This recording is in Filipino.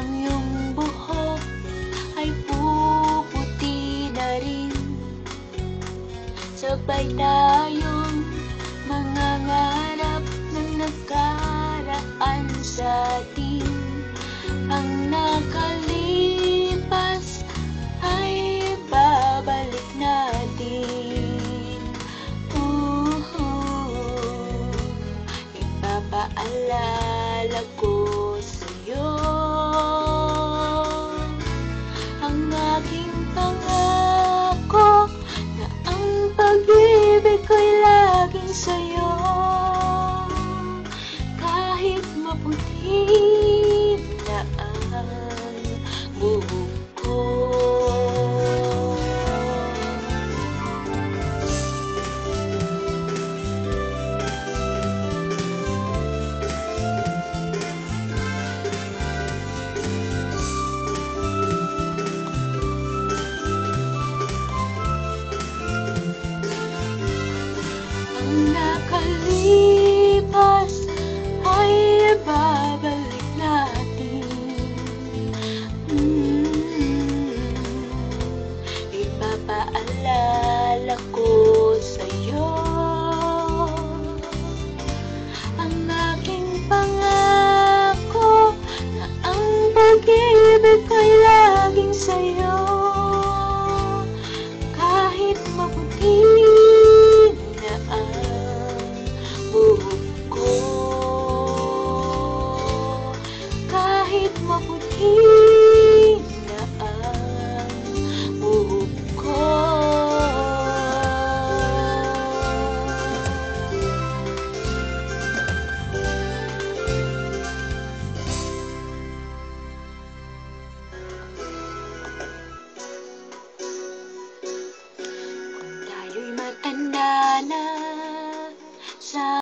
ang iyong buhok ay puputi na rin. Sabay tayong mangangarap ng nakaraan sa atin. Ang nakalipas ay babalik natin. Ipapaalala ko sa'yo ang aking pangako na ang pag-ibig ko'y laging sa'yo. Kahit maputi na ang buhok ko. Ang nakalipas ay babalik natin. Ipapaalala ko sa'yo ang aking pangako na ang pag-ibig ko'y laging sa'yo. Kahit maputi na ang buhok ko, kahit maputi na ang buhok ko. Kung tayo'y matanda na, sa